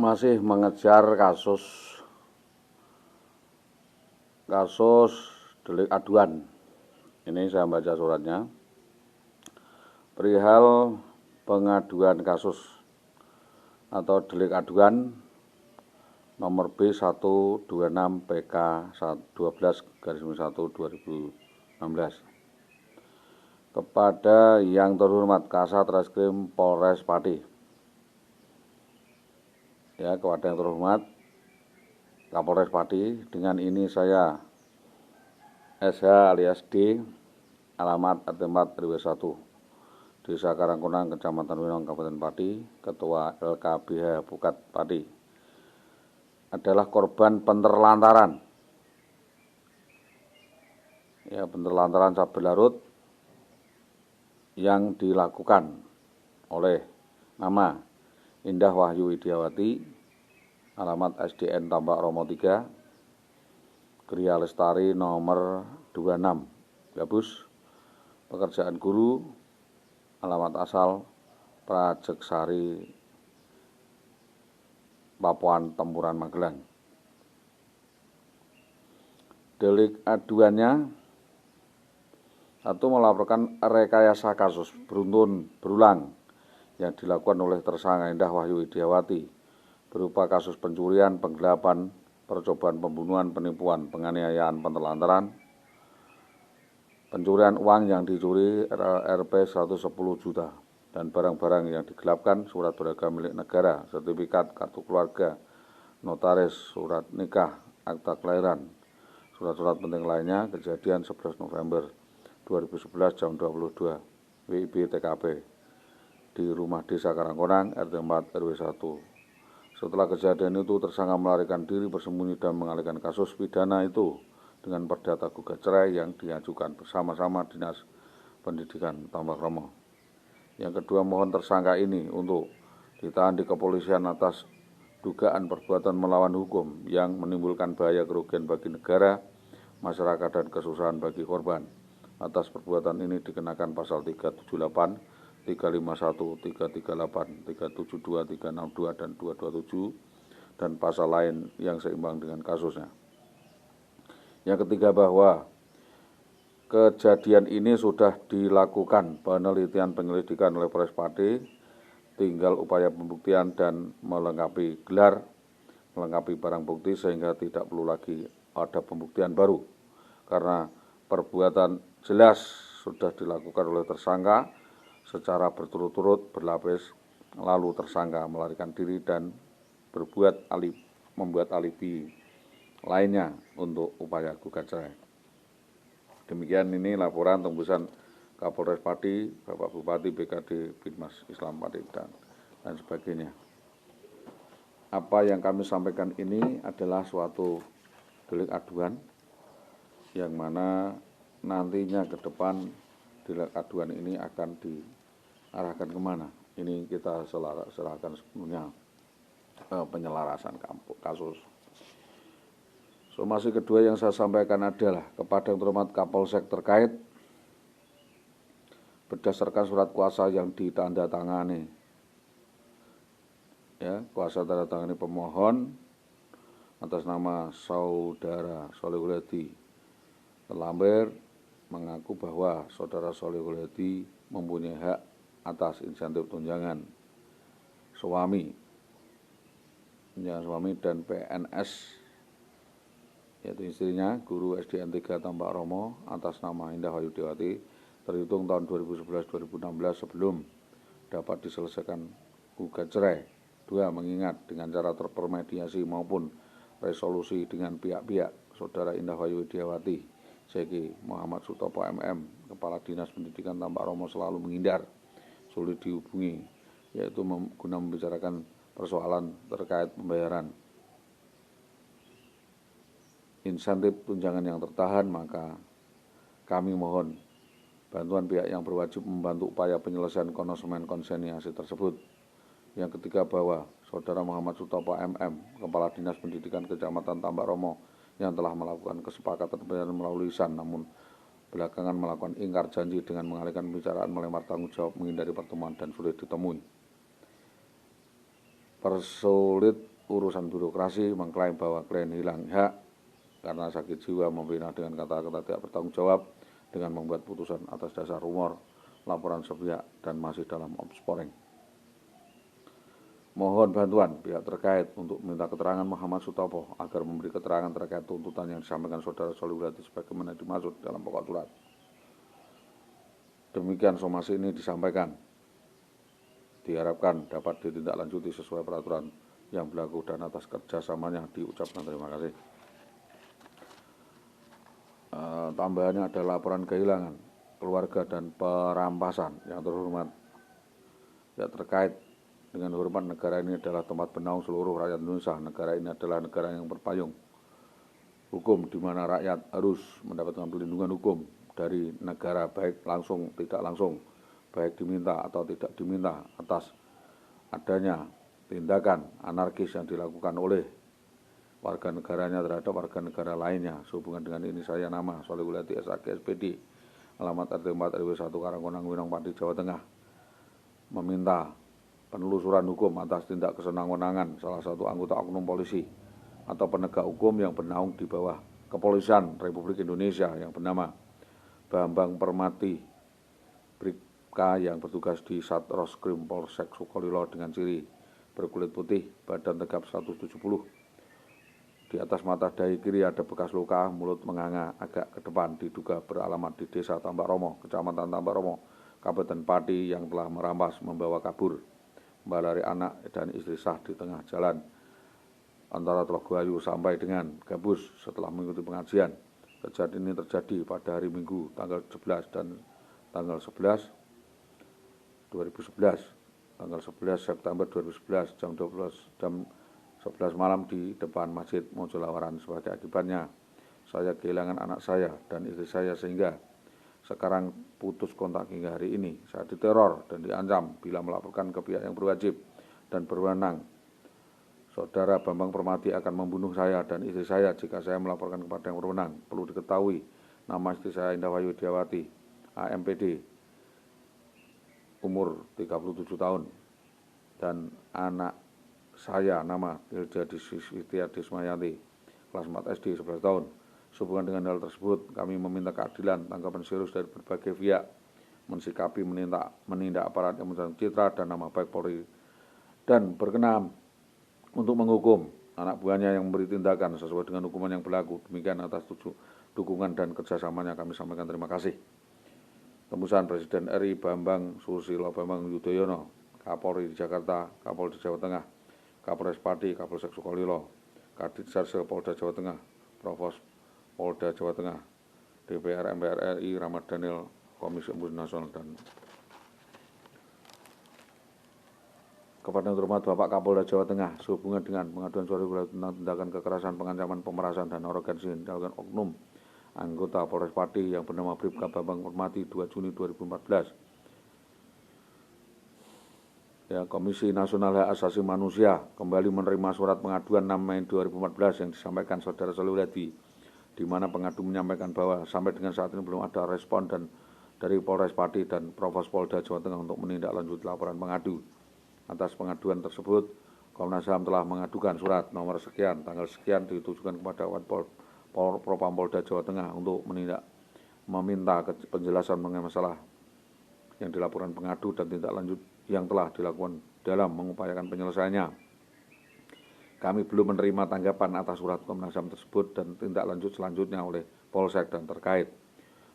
masih mengejar kasus delik aduan. Ini saya baca suratnya. Perihal pengaduan kasus atau delik aduan nomor B126 PK 12/1/2016 kepada yang terhormat Kasat Reskrim Polres Pati. Ya, kepada yang terhormat Kapolres Pati, dengan ini saya SH alias D, alamat RT 4 RW 1, Desa Karangkunang, Kecamatan Winong, Kabupaten Pati, Ketua LKBH Pukat Pati, adalah korban penerlantaran. Ya, penerlantaran saber larut yang dilakukan oleh nama Indah Wahyu Widiawati, alamat SDN Tambak Romo 3, Gria Lestari nomor 26, Gabus, pekerjaan guru, alamat asal Prajeksari, Papuan Tempuran Magelang. Delik aduannya: 1. Melaporkan rekayasa kasus berulang yang dilakukan oleh tersangka Indah Wahyu Widiawati berupa kasus pencurian, penggelapan, percobaan pembunuhan, penipuan, penganiayaan, penelantaran, pencurian uang yang dicuri Rp 110 juta, dan barang-barang yang digelapkan, surat berharga milik negara, sertifikat, kartu keluarga, notaris, surat nikah, akta kelahiran, surat-surat penting lainnya. Kejadian 11 November 2011 jam 22 WIB TKP di rumah Desa Karangkunang RT 4 RW 1. Setelah kejadian itu, tersangka melarikan diri, bersembunyi, dan mengalihkan kasus pidana itu dengan perdata gugat cerai yang diajukan bersama-sama Dinas Pendidikan Tambak Romo. Yang kedua, mohon tersangka ini untuk ditahan di kepolisian atas dugaan perbuatan melawan hukum yang menimbulkan bahaya kerugian bagi negara, masyarakat, dan kesusahan bagi korban. Atas perbuatan ini dikenakan pasal 378, 351, 338, 372, 362, dan 227, dan pasal lain yang seimbang dengan kasusnya. Yang ketiga, bahwa kejadian ini sudah dilakukan penelitian penyelidikan oleh Polres Pati, tinggal upaya pembuktian dan melengkapi gelar, melengkapi barang bukti, sehingga tidak perlu lagi ada pembuktian baru, karena perbuatan jelas sudah dilakukan oleh tersangka secara berturut-turut, berlapis. Lalu tersangka melarikan diri dan membuat alibi lainnya untuk upaya gugat cerai. Demikian ini laporan tembusan Kapolres Pati, Bapak Bupati, BKD, Binmas Islam Pati, dan sebagainya. Apa yang kami sampaikan ini adalah suatu delik aduan yang mana nantinya ke depan delik aduan ini akan diarahkan kemana. Ini kita serahkan sepenuhnya penyelarasan kasus. Somasi kedua yang saya sampaikan adalah kepada yang terhormat Kapolsek terkait, berdasarkan surat kuasa yang ditandatangani, ya, kuasa tanda tangani pemohon atas nama Saudara Sholihul Hadi terlampir mengaku bahwa Saudara Sholihul Hadi mempunyai hak atas insentif tunjangan suami dan PNS, yaitu istrinya guru SDN 3 Tambak Romo atas nama Indah Wahyu Widiawati terhitung tahun 2011-2016 sebelum dapat diselesaikan gugat cerai. 2. Mengingat dengan cara terpermediasi maupun resolusi dengan pihak-pihak, Saudara Indah Wahyu Widiawati Seki Muhammad Sutopo MM, Kepala Dinas Pendidikan Tambak Romo, selalu menghindar, sulit dihubungi, yaitu guna membicarakan persoalan terkait pembayaran insentif tunjangan yang tertahan, maka kami mohon bantuan pihak yang berwajib membantu upaya penyelesaian konsinyasi tersebut. Yang ketiga, bahwa Saudara Muhammad Sutopo MM, Kepala Dinas Pendidikan Kecamatan Tambak Romo, yang telah melakukan kesepakatan pembayaran melalui lisan, namun belakangan melakukan ingkar janji dengan mengalihkan pembicaraan, melempar tanggung jawab, menghindari pertemuan, dan sulit ditemui. Persulit urusan birokrasi mengklaim bahwa klien hilang hak karena sakit jiwa, membina dengan kata-kata tidak bertanggung jawab dengan membuat putusan atas dasar rumor, laporan sepihak, dan masih dalam opsporing. Mohon bantuan pihak terkait untuk meminta keterangan Muhammad Sutopo agar memberi keterangan terkait tuntutan yang disampaikan Saudara Solihuliati sebagaimana dimaksud dalam pokok surat. Demikian somasi ini disampaikan. Diharapkan dapat ditindaklanjuti sesuai peraturan yang berlaku dan atas kerjasamanya diucapkan terima kasih. Tambahannya ada laporan kehilangan keluarga dan perampasan yang terhormat. Ya, terkait dengan hormat, negara ini adalah tempat bernaung seluruh rakyat Indonesia. Negara ini adalah negara yang berpayung hukum, di mana rakyat harus mendapatkan perlindungan hukum dari negara, baik langsung tidak langsung, baik diminta atau tidak diminta, atas adanya tindakan anarkis yang dilakukan oleh warga negaranya terhadap warga negara lainnya. Sehubungan dengan ini, saya nama Solihuliati SAG SPD, alamat RT 4 RW 1 Karangkonang Winong Pati, Jawa Tengah, meminta penelusuran hukum atas tindak kesenang-wenangan salah satu anggota oknum polisi atau penegak hukum yang bernaung di bawah Kepolisian Republik Indonesia yang bernama Bambang Permati Bribka, yang bertugas di Satreskrim Polsek Sukolilo dengan ciri berkulit putih, badan tegap 170. Di atas mata dahi kiri ada bekas luka, mulut menganga agak ke depan, diduga beralamat di Desa Tambak Romo, Kecamatan Tambak Romo, Kabupaten Pati, yang telah merampas membawa kabur membalari anak dan istri sah di tengah jalan antara Telogoayu sampai dengan Gabus setelah mengikuti pengajian. Kejadian ini terjadi pada hari Minggu tanggal 11 dan tanggal 11 September 2011 jam 11 malam di depan Masjid Mojolawaran. Sebagai akibatnya saya kehilangan anak saya dan istri saya, sehingga sekarang putus kontak hingga hari ini. Saya diteror dan diancam bila melaporkan ke pihak yang berwajib dan berwenang. Saudara Bambang Permati akan membunuh saya dan istri saya jika saya melaporkan kepada yang berwenang. Perlu diketahui, nama istri saya Indah Wayu Widiawati, AMPD, umur 37 tahun, dan anak saya nama Hilda Diswistia Dismayanti, kelas 4 SD, 11 tahun. Sehubungan dengan hal tersebut, kami meminta keadilan, tanggapan serius dari berbagai pihak, mensikapi menindak aparat yang mencederai citra dan nama baik Polri, dan berkenan untuk menghukum anak buahnya yang memberi tindakan sesuai dengan hukuman yang berlaku. Demikian atas dukungan dan kerjasamanya kami sampaikan terima kasih. Tembusan Presiden RI Bambang Susilo Bambang Yudhoyono, Kapolri di Jakarta, Kapolri di Jawa Tengah, Kapolres Pati, Kapolsek Sukolilo, Kadit Sarsel Polda Jawa Tengah, Provos Polda Jawa Tengah, DPR MPR RI Rahmat Daniel, Komisi Ombudsman Nasional, dan kepada yang terhormat Bapak Kapolda Jawa Tengah, sehubungan dengan pengaduan Solihuliati tentang tindakan kekerasan, pengancaman, pemerasan, dan arogansi yang dilakukan oknum anggota Polres Pati yang bernama Bribka Bambang Permati 2 Juni 2014. Ya, Komisi Nasional Hak Asasi Manusia kembali menerima surat pengaduan 6 Mei 2014 yang disampaikan Saudara Solihuliati, di mana pengadu menyampaikan bahwa sampai dengan saat ini belum ada respon dari Polres Pati dan Provos Polda Jawa Tengah untuk menindaklanjuti laporan pengadu. Atas pengaduan tersebut, Komnas HAM telah mengadukan surat nomor sekian, tanggal sekian, ditujukan kepada Propam Polda Jawa Tengah untuk meminta penjelasan mengenai masalah yang dilaporkan pengadu dan tindak lanjut yang telah dilakukan dalam mengupayakan penyelesaiannya. Kami belum menerima tanggapan atas surat Komnas HAM tersebut dan tindak lanjut selanjutnya oleh Polsek dan terkait.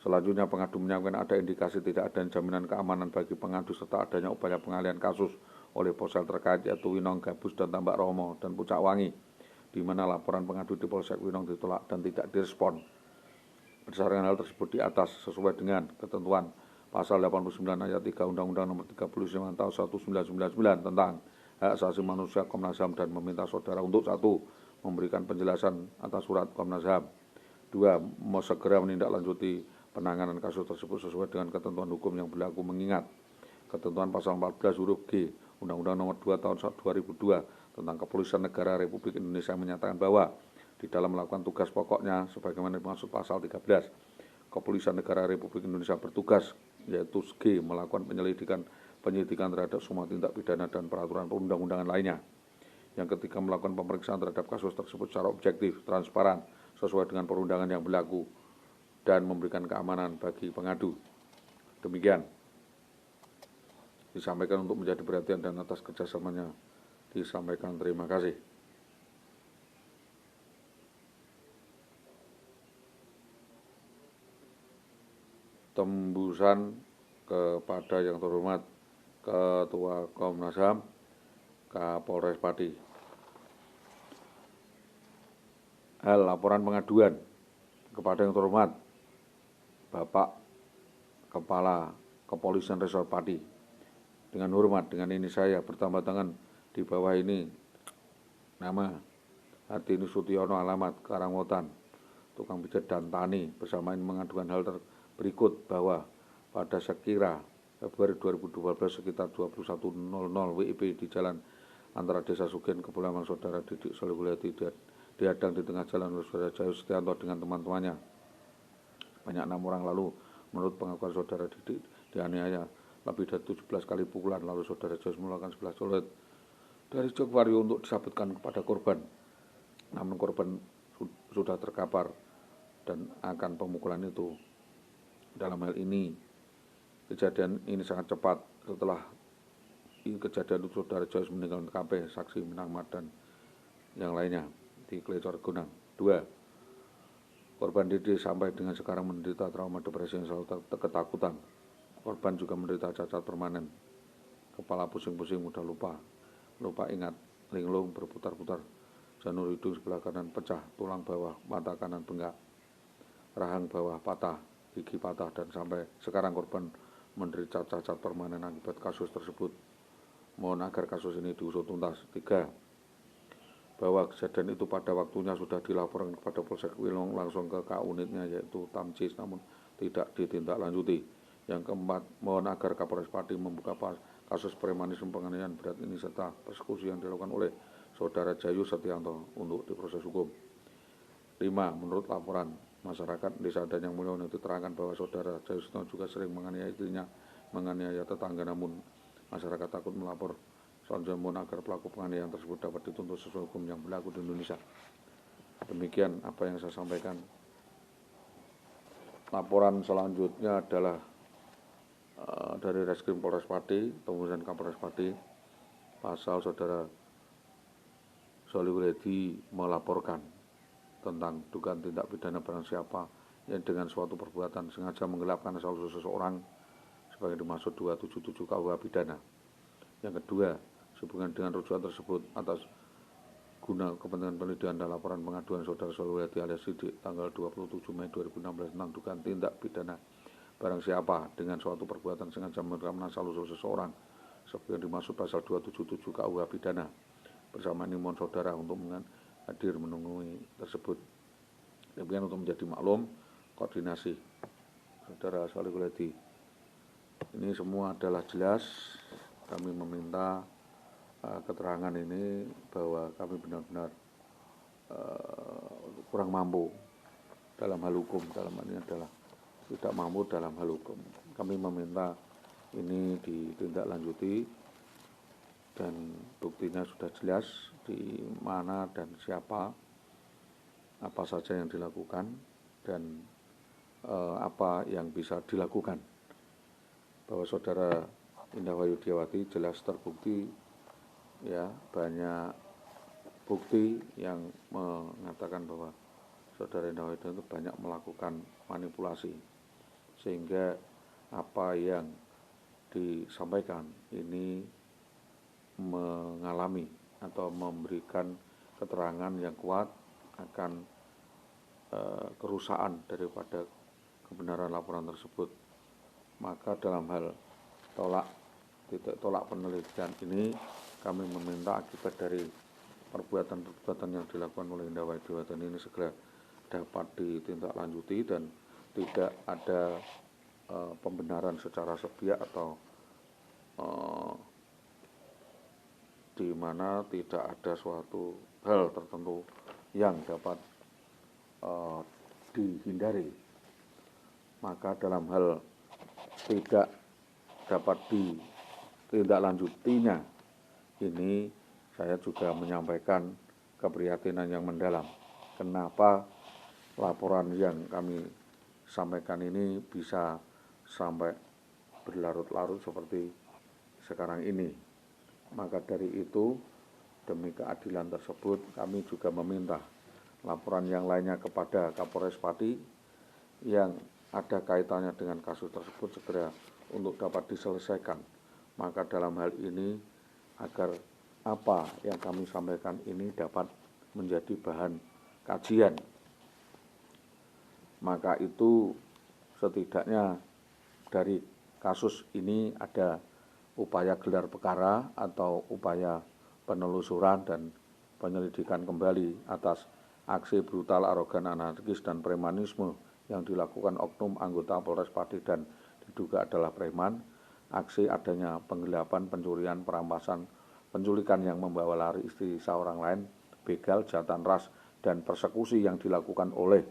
Selanjutnya, pengadu menyampaikan ada indikasi tidak adanya jaminan keamanan bagi pengadu serta adanya upaya pengalihan kasus oleh Polsek terkait, yaitu Winong, Gabus, dan Tambak Romo, dan Pucak Wangi, di mana laporan pengadu di Polsek Winong ditolak dan tidak direspon. Berdasarkan hal tersebut di atas, sesuai dengan ketentuan Pasal 89 ayat 3 Undang-Undang Nomor 35 Tahun 1999 tentang Hak Asasi Manusia, Komnas HAM, dan meminta saudara untuk: 1. Memberikan penjelasan atas surat Komnas HAM. 2. Segera menindaklanjuti penanganan kasus tersebut sesuai dengan ketentuan hukum yang berlaku, mengingat ketentuan pasal 14 huruf G Undang-Undang Nomor 2 Tahun 2002 tentang Kepolisian Negara Republik Indonesia menyatakan bahwa di dalam melakukan tugas pokoknya sebagaimana dimaksud pasal 13, Kepolisian Negara Republik Indonesia bertugas, yaitu G, melakukan penyidikan terhadap semua tindak pidana dan peraturan perundang-undangan lainnya Yang ketiga, melakukan pemeriksaan terhadap kasus tersebut secara objektif, transparan, sesuai dengan perundangan yang berlaku, dan memberikan keamanan bagi pengadu. Demikian disampaikan untuk menjadi perhatian dan atas kerjasamanya disampaikan terima kasih. Tembusan kepada yang terhormat Ketua Komnas HAM Kapolres Pati. Hal laporan pengaduan kepada yang terhormat Bapak Kepala Kepolisian Resort Pati. Dengan hormat, dengan ini saya bertambah tangan di bawah ini nama Hartini Sutiono, alamat Karangwotan, tukang pijat dan tani, bersama ini mengadukan hal berikut bahwa pada sekira Februari 2012 sekitar 21.00 WIB di jalan antara Desa Sugen Kepulauan Saudara Didik Solihuliati dihadang di tengah jalan oleh Saudara Jayu Setianto dengan teman-temannya. Banyak 6 orang lalu, menurut pengakuan Saudara Didik, dianiaya lebih dari 17 kali pukulan, lalu Saudara Jayu melakukan 11 colet dari jok vario untuk disabetkan kepada korban. Namun korban sudah terkapar dan akan pemukulan itu. Dalam hal ini, kejadian ini sangat cepat. Setelah kejadian itu Saudara Jayu meninggal TKP, saksi Minahmat dan yang lainnya di Klecor Gunung. 2. Korban Didi sampai dengan sekarang menderita trauma depresi yang selalu ketakutan. Korban juga menderita cacat permanen, kepala pusing-pusing, mudah lupa ingat, linglung, berputar-putar, janur hidung sebelah kanan pecah, tulang bawah mata kanan bengkak, rahang bawah patah, gigi patah, dan sampai sekarang korban menderita cacat permanen akibat kasus tersebut. Mohon agar kasus ini diusut tuntas. 3. Bahwa kejadian itu pada waktunya sudah dilaporkan kepada Polsek Wilong langsung ke K-unitnya yaitu Tamcis, namun tidak ditindaklanjuti. Yang keempat, mohon agar Kapolres Pati membuka kasus premanisme penganiayaan berat ini serta persekusi yang dilakukan oleh Saudara Jayu Setianto untuk diproses hukum. 5. Menurut laporan masyarakat Desa Danyang Mulyono diterangkan bahwa Saudara Jayu Setianto juga sering menganiaya istrinya, menganiaya tetangga, namun masyarakat takut melapor. Selanjutnya mohon agar pelaku penganiayaan tersebut dapat dituntut sesuai hukum yang berlaku di Indonesia. Demikian apa yang saya sampaikan. Laporan selanjutnya adalah dari Reskrim Polres Pati, Tembusan Kapolres Pati, pasal Saudara Solihuliati melaporkan tentang dugaan tindak pidana barang siapa yang dengan suatu perbuatan sengaja menggelapkan asal usul seseorang sebagai dimaksud 277 KUH pidana. Yang kedua, sehubungan dengan rujukan tersebut atas guna kepentingan penyelidikan dan laporan pengaduan Saudara Solihuliati alias Sidik tanggal 27 Mei 2016 tentang dugaan tindak pidana barang siapa dengan suatu perbuatan sengaja menggelapkan asal usul seseorang sebagai dimaksud pasal 277 KUH pidana. Bersama ini mohon saudara untuk hadir menunggu tersebut. Demikian untuk menjadi maklum koordinasi Saudara Solihuliati. Ini semua adalah jelas. Kami meminta keterangan ini bahwa kami benar-benar kurang mampu dalam hal hukum. Dalam hal ini adalah tidak mampu dalam hal hukum. Kami meminta ini ditindaklanjuti dan buktinya sudah jelas di mana dan siapa, apa saja yang dilakukan dan apa yang bisa dilakukan. Bahwa Saudara Indah Wayudiawati jelas terbukti, ya, banyak bukti yang mengatakan bahwa Saudara Indah Wayudiawati itu banyak melakukan manipulasi, sehingga apa yang disampaikan ini mengalami atau memberikan keterangan yang kuat akan kerusakan daripada kebenaran laporan tersebut. Maka dalam hal tolak penelitian ini, kami meminta akibat dari perbuatan-perbuatan yang dilakukan oleh Indah Wayudiawati ini segera dapat ditindaklanjuti dan tidak ada pembenaran secara sepihak atau di mana tidak ada suatu hal tertentu yang dapat dihindari. Maka dalam hal tidak dapat ditindaklanjutinya, ini saya juga menyampaikan keprihatinan yang mendalam. Kenapa laporan yang kami sampaikan ini bisa sampai berlarut-larut seperti sekarang ini. Maka dari itu, demi keadilan tersebut, kami juga meminta laporan yang lainnya kepada Kapolres Pati yang ada kaitannya dengan kasus tersebut segera untuk dapat diselesaikan. Maka dalam hal ini, agar apa yang kami sampaikan ini dapat menjadi bahan kajian. Maka itu setidaknya dari kasus ini ada upaya gelar perkara atau upaya penelusuran dan penyelidikan kembali atas aksi brutal, arogan, anarkis, dan premanisme yang dilakukan oknum anggota Polres Pati dan diduga adalah preman, aksi adanya penggelapan, pencurian, perampasan, penculikan yang membawa lari istri seorang lain, begal, jahatan ras, dan persekusi yang dilakukan oleh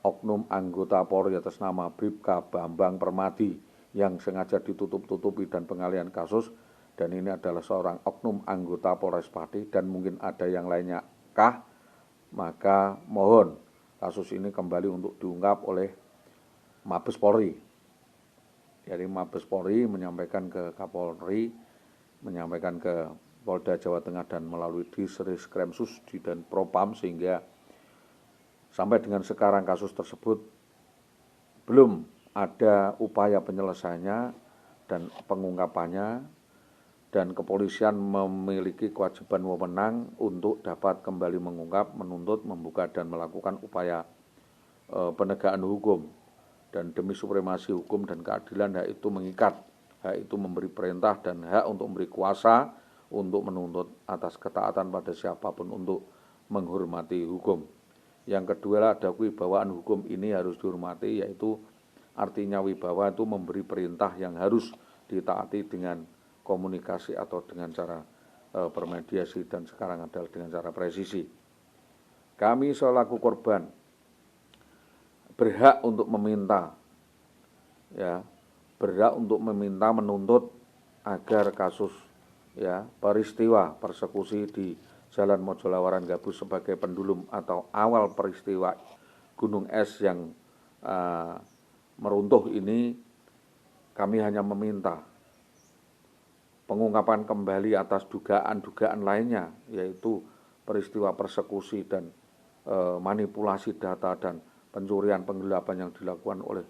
oknum anggota Polri atas nama Bribka Bambang Permadi yang sengaja ditutup-tutupi dan pengalihan kasus, dan ini adalah seorang oknum anggota Polres Pati dan mungkin ada yang lainnya kah, maka mohon kasus ini kembali untuk diungkap oleh Mabes Polri. Jadi Mabes Polri menyampaikan ke Kapolri, menyampaikan ke Polda Jawa Tengah dan melalui Disreskremsus dan Propam, sehingga sampai dengan sekarang kasus tersebut belum ada upaya penyelesaiannya dan pengungkapannya, dan kepolisian memiliki kewajiban wewenang untuk dapat kembali mengungkap, menuntut, membuka, dan melakukan upaya penegakan hukum. Dan demi supremasi hukum dan keadilan, hak itu mengikat, hak itu memberi perintah, dan hak untuk memberi kuasa untuk menuntut atas ketaatan pada siapapun untuk menghormati hukum. Yang kedua, ada kewibawaan hukum ini harus dihormati, yaitu artinya wibawa itu memberi perintah yang harus ditaati dengan komunikasi atau dengan cara bermediasi, dan sekarang adalah dengan cara presisi. Kami selaku korban berhak untuk meminta, berhak untuk meminta, menuntut agar kasus peristiwa persekusi di Jalan Mojolawaran Gabus sebagai pendulum atau awal peristiwa gunung es yang meruntuh ini, kami hanya meminta pengungkapan kembali atas dugaan-dugaan lainnya, yaitu peristiwa persekusi dan manipulasi data dan pencurian, penggelapan yang dilakukan oleh